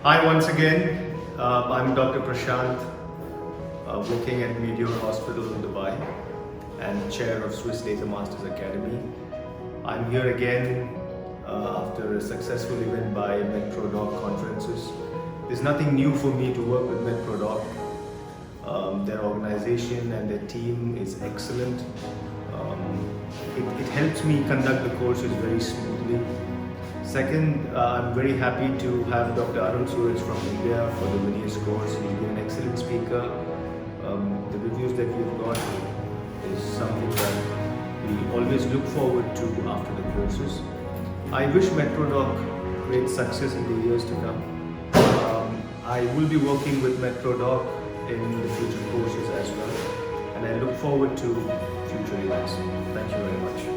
Hi once again, I'm Dr. Prashanth, working at Medeor Hospital in Dubai and chair of Swiss Laser Masters Academy. I'm here again after a successful event by MedProdoc conferences. There's nothing new for me to work with MedProdoc. Their organization and their team is excellent. It helps me conduct the courses very smoothly. Second, I'm very happy to have Dr. Arun Suraj from India for the Veneers course. He's been an excellent speaker. The reviews that we've got is something that we always look forward to after the courses. I wish MedProdoc great success in the years to come. I will be working with MedProdoc in the future courses as well, and I look forward to future events. Thank you very much.